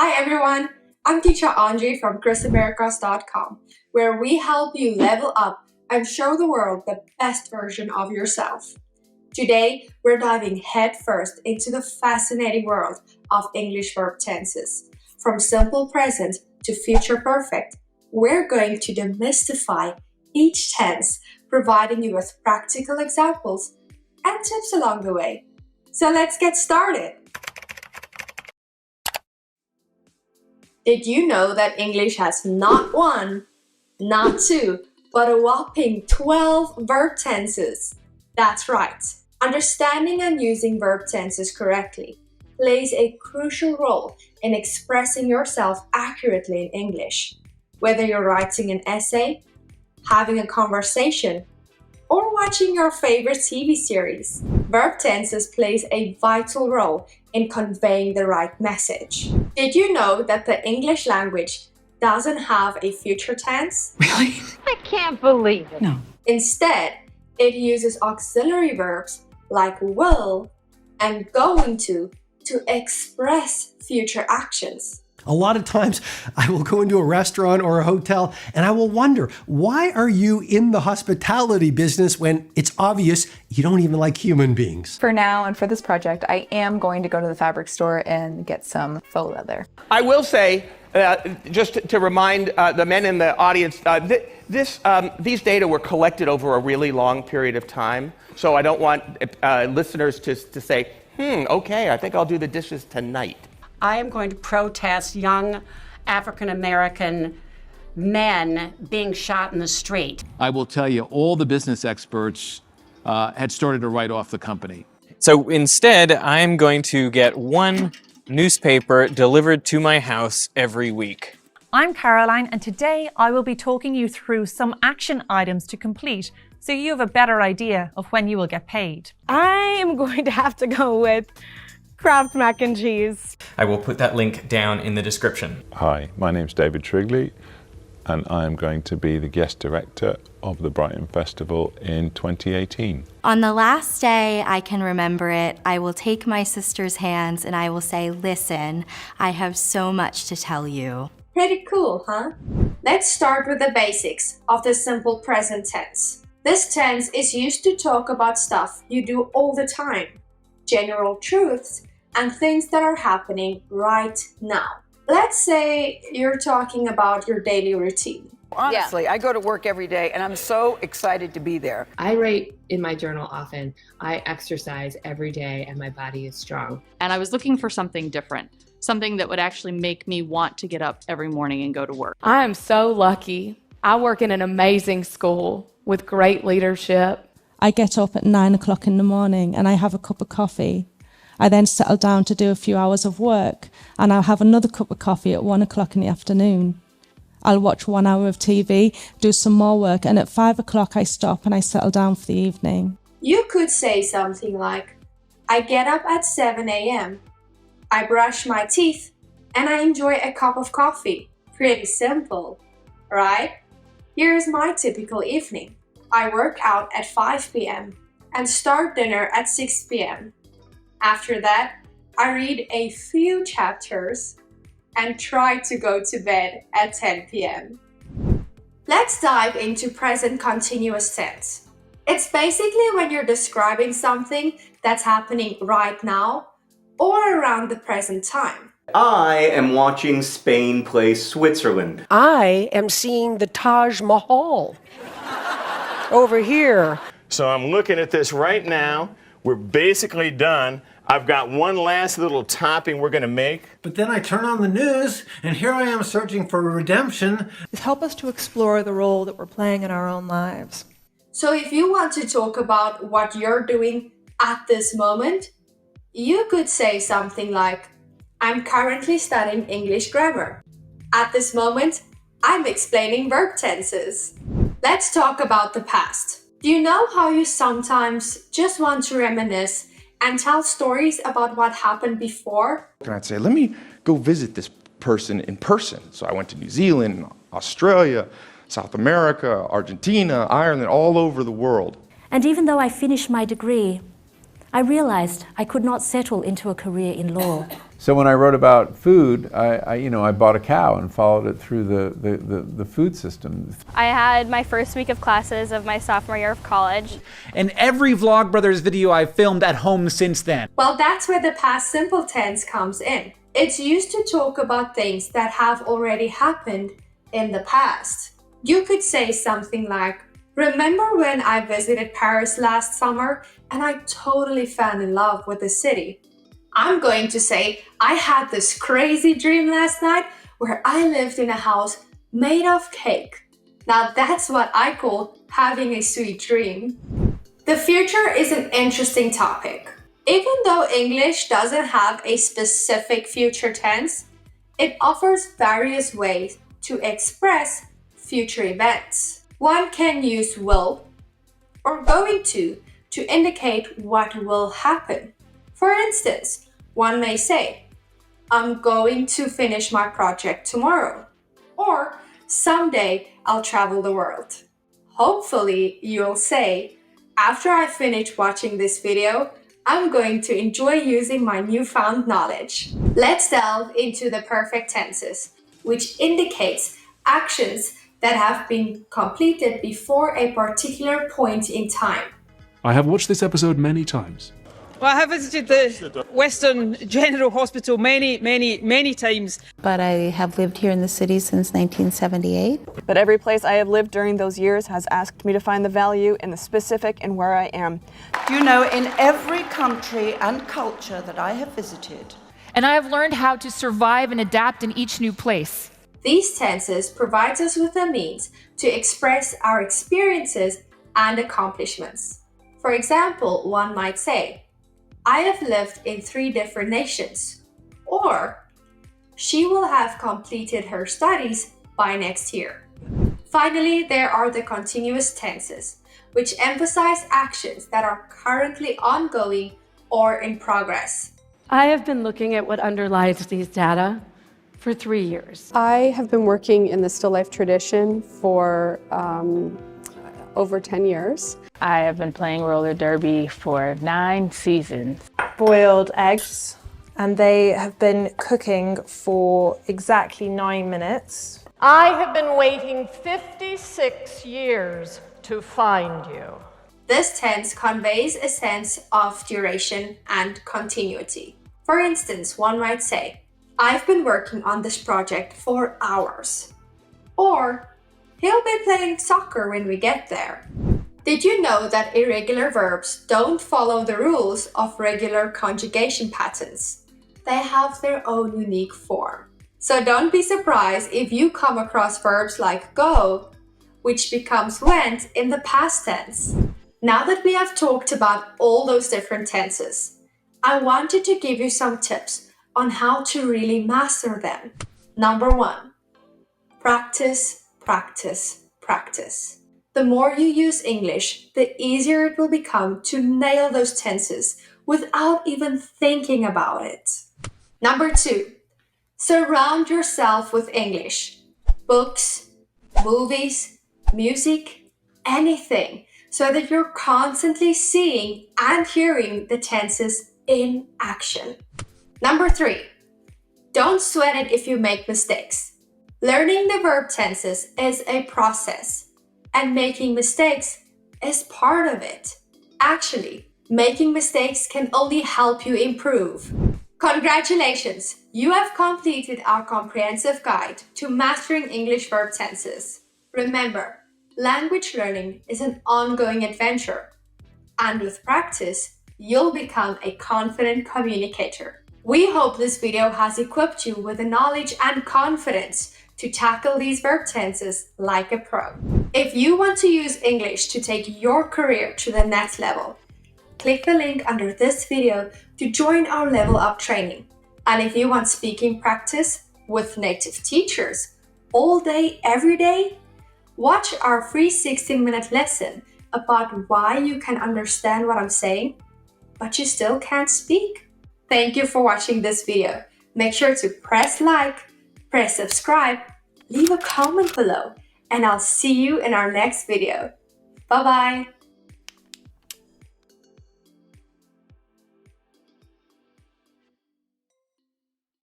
Hi everyone, I'm teacher Angie from chrisamericas.com, where we help you level up and show the world the best version of yourself. Today, we're diving headfirst into the fascinating world of English verb tenses. From simple present to future perfect, we're going to demystify each tense, providing you with practical examples and tips along the way. So let's get started. Did you know that English has not one, not two, but a whopping 12 verb tenses? That's right. Understanding and using verb tenses correctly plays a crucial role in expressing yourself accurately in English. Whether you're writing an essay, having a conversation, or watching your favorite TV series, verb tenses plays a vital role in conveying the right message. Did you know that the English language doesn't have a future tense? Really? I can't believe it. No. Instead, it uses auxiliary verbs like will and going to express future actions. A lot of times I will go into a restaurant or a hotel and I will wonder, why are you in the hospitality business when it's obvious you don't even like human beings? For now and for this project, I am going to go to the fabric store and get some faux leather. I will say, just to remind the men in the audience, these data were collected over a really long period of time, so I don't want listeners to say, okay, I think I'll do the dishes tonight. I am going to protest young African-American men being shot in the street. I will tell you, all the business experts had started to write off the company. So instead, I'm going to get one newspaper delivered to my house every week. I'm Caroline, and today I will be talking you through some action items to complete so you have a better idea of when you will get paid. I am going to have to go with Kraft mac and cheese. I will put that link down in the description. Hi, my name's David Trigley, and I am going to be the guest director of the Brighton Festival in 2018. On the last day I can remember it, I will take my sister's hands and I will say, listen, I have so much to tell you. Pretty cool, huh? Let's start with the basics of the simple present tense. This tense is used to talk about stuff you do all the time, general truths, and things that are happening right now. Let's say you're talking about your daily routine. Honestly, I go to work every day and I'm so excited to be there. I write in my journal often. I exercise every day and my body is strong. And I was looking for something different, something that would actually make me want to get up every morning and go to work. I am so lucky. I work in an amazing school with great leadership. I get up at 9 o'clock in the morning and I have a cup of coffee. I then settle down to do a few hours of work and I'll have another cup of coffee at 1 o'clock in the afternoon. I'll watch 1 hour of TV, do some more work, and at 5 o'clock I stop and I settle down for the evening. You could say something like, I get up at 7 a.m. I brush my teeth and I enjoy a cup of coffee. Pretty simple, right? Here's my typical evening. I work out at 5 p.m. and start dinner at 6 p.m. After that, I read a few chapters and try to go to bed at 10 p.m. Let's dive into present continuous tense. It's basically when you're describing something that's happening right now or around the present time. I am watching Spain play Switzerland. I am seeing the Taj Mahal over here. So I'm looking at this right now. We're basically done. I've got one last little topping we're going to make. But then I turn on the news, and here I am searching for redemption. Help us to explore the role that we're playing in our own lives. So if you want to talk about what you're doing at this moment, you could say something like, I'm currently studying English grammar. At this moment, I'm explaining verb tenses. Let's talk about the past. Do you know how you sometimes just want to reminisce and tell stories about what happened before? And I'd say, let me go visit this person in person. So I went to New Zealand, Australia, South America, Argentina, Ireland, all over the world. And even though I finished my degree, I realized I could not settle into a career in law. So when I wrote about food, I bought a cow and followed it through the food system. I had my first week of classes of my sophomore year of college. And every Vlogbrothers video I've filmed at home since then. Well, that's where the past simple tense comes in. It's used to talk about things that have already happened in the past. You could say something like, remember when I visited Paris last summer and I totally fell in love with the city? I'm going to say, I had this crazy dream last night where I lived in a house made of cake. Now that's what I call having a sweet dream. The future is an interesting topic. Even though English doesn't have a specific future tense, it offers various ways to express future events. One can use will or going to indicate what will happen. For instance, one may say, I'm going to finish my project tomorrow, or someday I'll travel the world. Hopefully you'll say, after I finish watching this video, I'm going to enjoy using my newfound knowledge. Let's delve into the perfect tenses, which indicates actions that have been completed before a particular point in time. I have watched this episode many times. Well, I have visited the Western General Hospital many times. But I have lived here in the city since 1978. But every place I have lived during those years has asked me to find the value in the specific and where I am. You know, in every country and culture that I have visited. And I have learned how to survive and adapt in each new place. These tenses provide us with a means to express our experiences and accomplishments. For example, one might say, I have lived in 3 different nations, or she will have completed her studies by next year. Finally, there are the continuous tenses, which emphasize actions that are currently ongoing or in progress. I have been looking at what underlies these data for 3 years. I have been working in the still life tradition for over 10 years. I have been playing roller derby for 9 seasons. Boiled eggs, and they have been cooking for exactly 9 minutes. I have been waiting 56 years to find you. This tense conveys a sense of duration and continuity. For instance, one might say, I've been working on this project for hours. Or, he'll be playing soccer when we get there. Did you know that irregular verbs don't follow the rules of regular conjugation patterns? They have their own unique form. So don't be surprised if you come across verbs like go, which becomes went in the past tense. Now that we have talked about all those different tenses, I wanted to give you some tips on how to really master them. Number 1, practice, practice, practice. The more you use English, the easier it will become to nail those tenses without even thinking about it. Number 2, surround yourself with English. Books, movies, music, anything, so that you're constantly seeing and hearing the tenses in action. Number 3, don't sweat it if you make mistakes. Learning the verb tenses is a process, and making mistakes is part of it. Actually, making mistakes can only help you improve. Congratulations! You have completed our comprehensive guide to mastering English verb tenses. Remember, language learning is an ongoing adventure, and with practice, you'll become a confident communicator. We hope this video has equipped you with the knowledge and confidence to tackle these verb tenses like a pro. If you want to use English to take your career to the next level, click the link under this video to join our Level Up training. And if you want speaking practice with native teachers all day, every day, watch our free 16-minute lesson about why you can understand what I'm saying, but you still can't speak. Thank you for watching this video. Make sure to press like, press subscribe, leave a comment below, and I'll see you in our next video. Bye-bye.